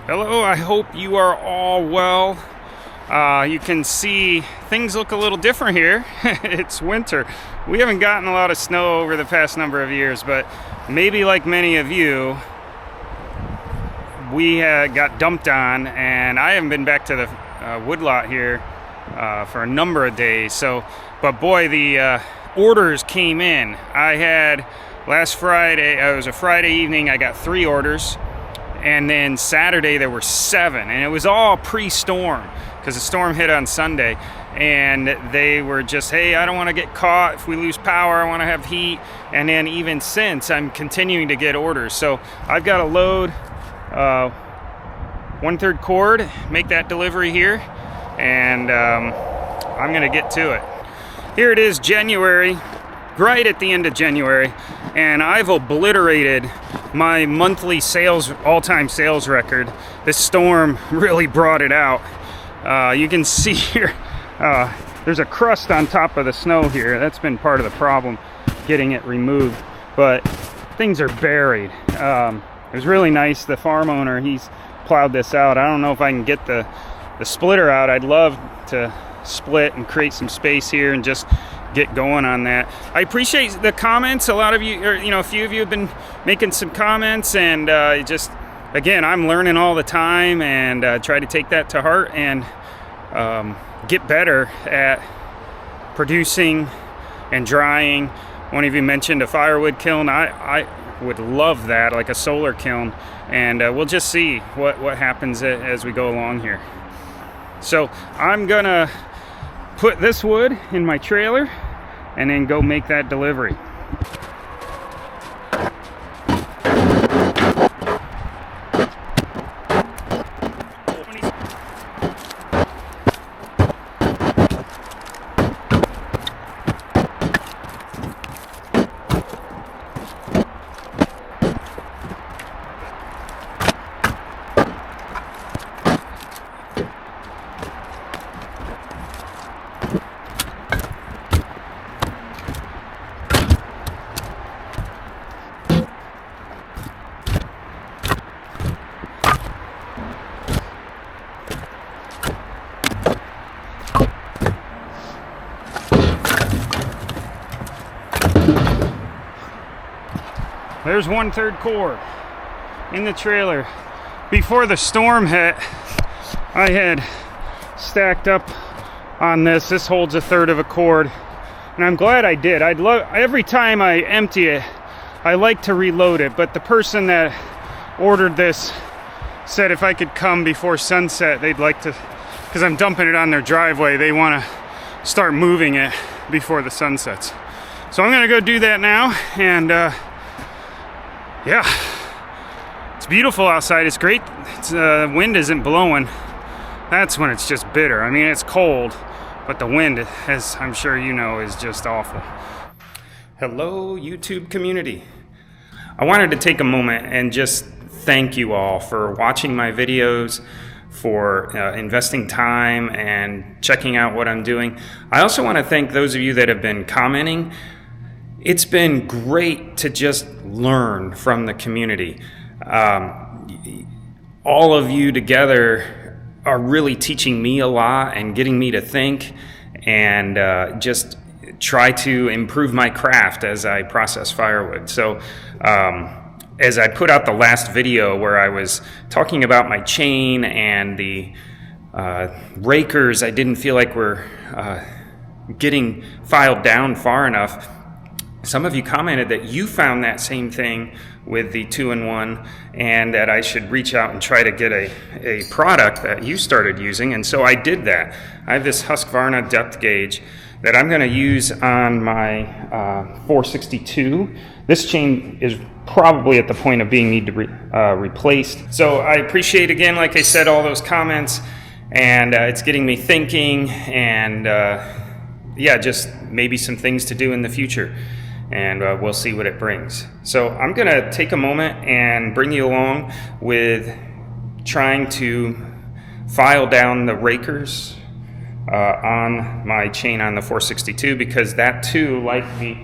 Hello, I hope you are all well. You can see things look a little different here. It's winter. We haven't gotten a lot of snow over the past number of years, but maybe like many of you, we got dumped on, and I haven't been back to the woodlot here for a number of days. But boy, the orders came in. I had last Friday, it was a Friday evening, I got 3 orders. And then Saturday there were 7, and it was all pre-storm because the storm hit on Sunday, and they were just, hey, I don't want to get caught if we lose power, I want to have heat. And then even since, I'm continuing to get orders. So I've got to load 1/3 cord, make that delivery here, and I'm gonna get to it. Here it is, January, right at the end of January, and I've obliterated my monthly sales, all-time sales record. This storm really brought it out. You can see here, there's a crust on top of the snow here. That's been part of the problem, getting it removed, but things are buried. It was really nice. The farm owner, he's plowed this out. I don't know if I can get the splitter out. I'd love to split and create some space here and just get going on that. I appreciate the comments. A lot of you, or a few of you have been making some comments, and just, again, I'm learning all the time, and try to take that to heart and get better at producing and drying. One of you mentioned a firewood kiln. I would love that, like a solar kiln, and we'll just see what happens as we go along here. So I'm gonna put this wood in my trailer and then go make that delivery. There's 1/3 cord in the trailer. Before the storm hit, I had stacked up on this. This holds 1/3 of a cord, and I'm glad I did. I'd love, every time I empty it, I like to reload it, but the person that ordered this said if I could come before sunset, they'd like to, because I'm dumping it on their driveway, they want to start moving it before the sun sets. So I'm gonna go do that now, and yeah, it's beautiful outside. It's great. Wind isn't blowing. That's when it's just bitter. I mean, it's cold, but the wind, as I'm sure you know, is just awful. Hello, YouTube community. I wanted to take a moment and just thank you all for watching my videos, for investing time and checking out what I'm doing. I also want to thank those of you that have been commenting. It's been great to just learn from the community. All of you together are really teaching me a lot and getting me to think and just try to improve my craft as I process firewood. So as I put out the last video where I was talking about my chain and the rakers, I didn't feel like we're getting filed down far enough. Some of you commented that you found that same thing with the 2-in-1, and that I should reach out and try to get a product that you started using, and so I did that. I have this Husqvarna depth gauge that I'm going to use on my 462. This chain is probably at the point of being replaced. So I appreciate, again, like I said, all those comments, and it's getting me thinking, and yeah, just maybe some things to do in the future. And we'll see what it brings. So I'm gonna take a moment and bring you along with trying to file down the rakers on my chain on the 462, because that too, like the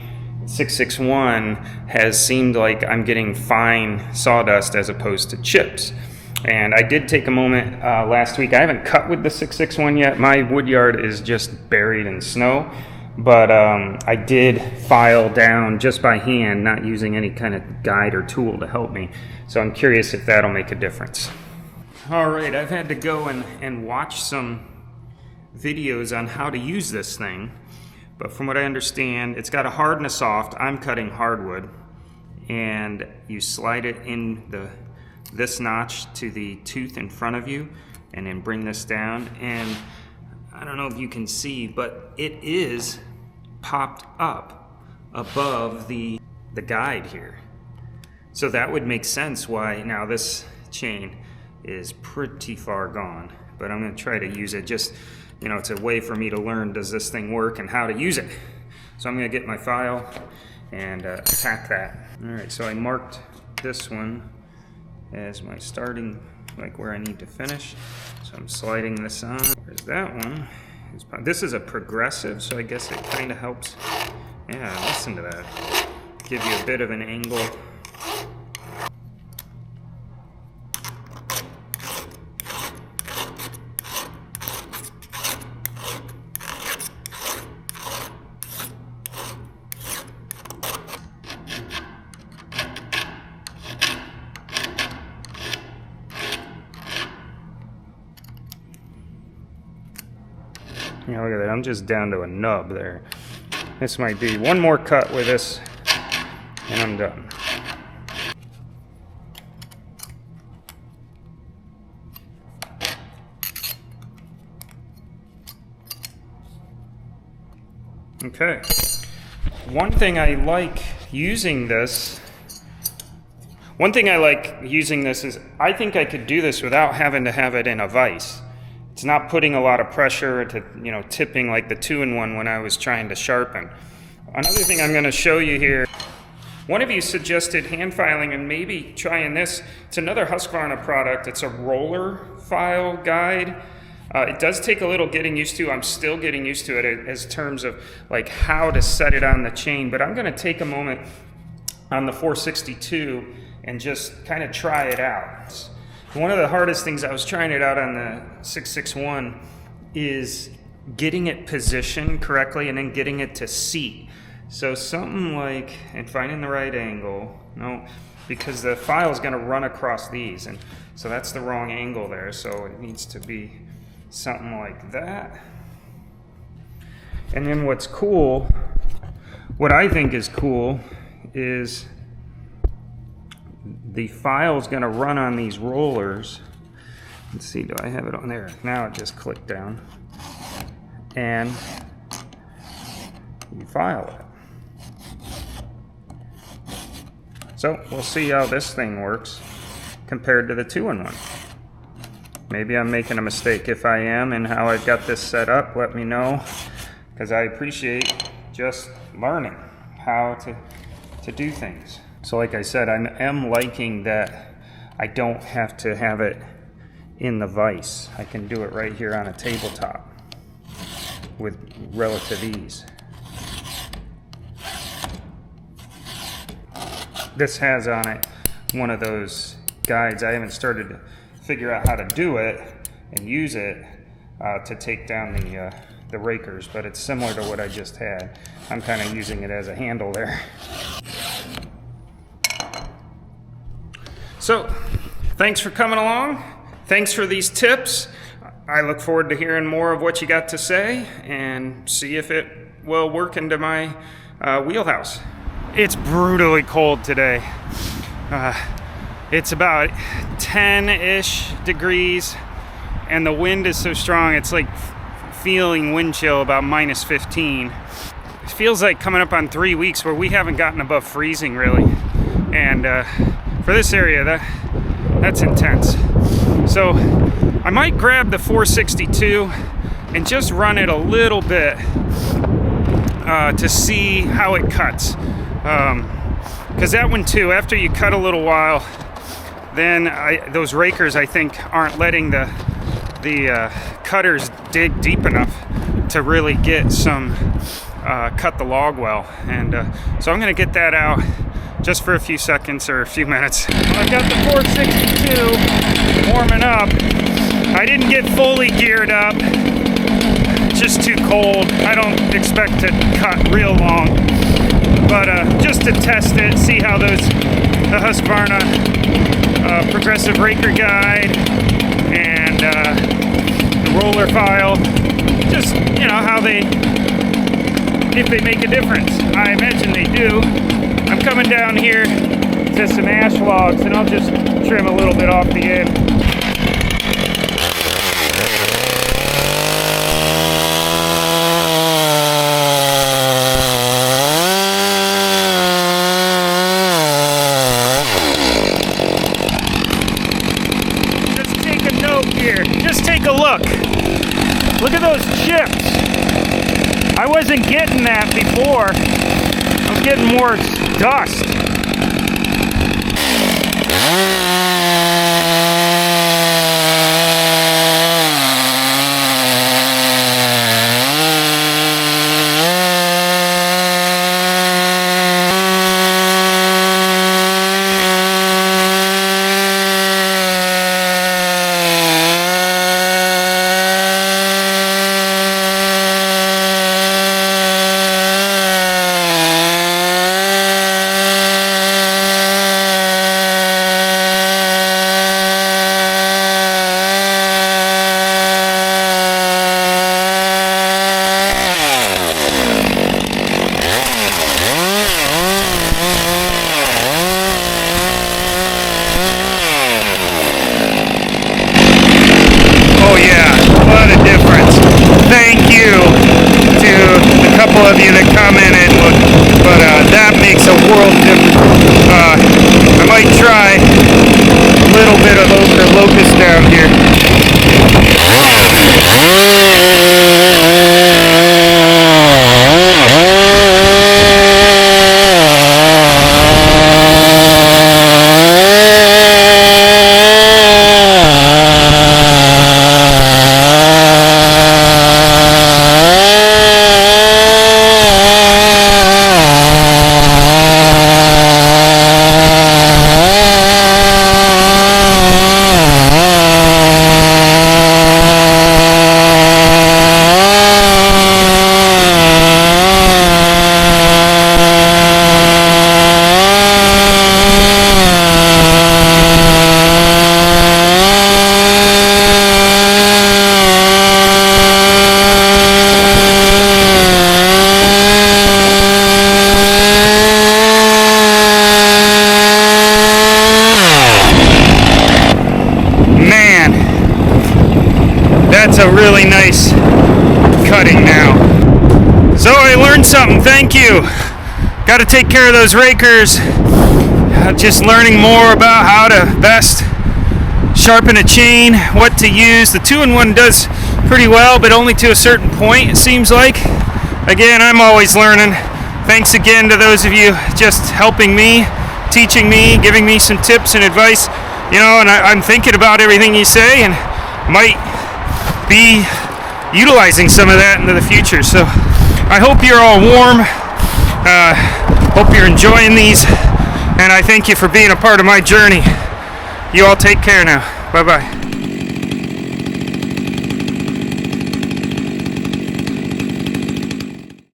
661, has seemed like I'm getting fine sawdust as opposed to chips. And I did take a moment last week. I haven't cut with the 661 yet. My wood yard is just buried in snow. But I did file down just by hand, not using any kind of guide or tool to help me. So I'm curious if that'll make a difference. All right, I've had to go and watch some videos on how to use this thing. But from what I understand, it's got a hard and a soft. I'm cutting hardwood. And you slide it in this notch to the tooth in front of you, and then bring this down. And I don't know if you can see, but it is popped up above the guide here. So that would make sense why now this chain is pretty far gone. But I'm going to try to use it just, you know, it's a way for me to learn, does this thing work and how to use it. So I'm going to get my file and attack that. All right, so I marked this one as my starting, like where I need to finish. So I'm sliding this on. There's that one. This is a progressive, so I guess it kind of helps. Yeah, listen to that. Give you a bit of an angle. Yeah, look at that. I'm just down to a nub there. This might be one more cut with this, and I'm done. Okay. One thing I like using this is I think I could do this without having to have it in a vise. It's not putting a lot of pressure to, you know, tipping like the 2-in-1 when I was trying to sharpen. Another thing I'm going to show you here, one of you suggested hand filing and maybe trying this. It's another Husqvarna product. It's a roller file guide. It does take a little getting used to. I'm still getting used to it as terms of like how to set it on the chain, but I'm going to take a moment on the 462 and just kind of try it out. One of the hardest things, I was trying it out on the 661, is getting it positioned correctly and then getting it to seat. So something like, and finding the right angle, no, because the file is going to run across these, and so that's the wrong angle there, so it needs to be something like that. And then what's cool, what I think is cool, is the file is going to run on these rollers. Let's see, do I have it on there? Now it just clicked down. And you file it. So we'll see how this thing works compared to the 2-in-1. Maybe I'm making a mistake. If I am, and how I've got this set up, let me know, because I appreciate just learning how to do things. So like I said, I am liking that I don't have to have it in the vise. I can do it right here on a tabletop with relative ease. This has on it one of those guides. I haven't started to figure out how to do it and use it to take down the rakers, but it's similar to what I just had. I'm kind of using it as a handle there. So, thanks for coming along. Thanks for these tips. I look forward to hearing more of what you got to say and see if it will work into my wheelhouse. It's brutally cold today. It's about 10-ish degrees, and the wind is so strong, it's like feeling wind chill about minus 15. It feels like coming up on 3 weeks where we haven't gotten above freezing really. And for this area, that's intense. So I might grab the 462 and just run it a little bit to see how it cuts. Because that one too, after you cut a little while, then those rakers, I think, aren't letting the cutters dig deep enough to really get some cut the log well. And so I'm going to get that out just for a few seconds or a few minutes. Well, I've got the 462 warming up. I didn't get fully geared up. It's just too cold. I don't expect to cut real long. But just to test it, see how the Husqvarna progressive raker guide and the roller file, just, you know, how if they make a difference. I imagine they do. I'm coming down here to some ash logs, and I'll just trim a little bit off the end. Just take a note here. Just take a look. Look at those chips. I wasn't getting that before. I was getting more dust. Of you that commented, but that makes a world of difference. I might try a little bit of locust down here. That's a really nice cutting now. So I learned something, thank you. Got to take care of those rakers. Just learning more about how to best sharpen a chain, what to use. The 2-in-1 does pretty well, but only to a certain point, it seems like. Again, I'm always learning. Thanks again to those of you just helping me, teaching me, giving me some tips and advice. You know, and I'm thinking about everything you say and might be utilizing some of that into the future. So I hope you're all warm. Hope you're enjoying these, and I thank you for being a part of my journey. You all take care now. Bye-bye.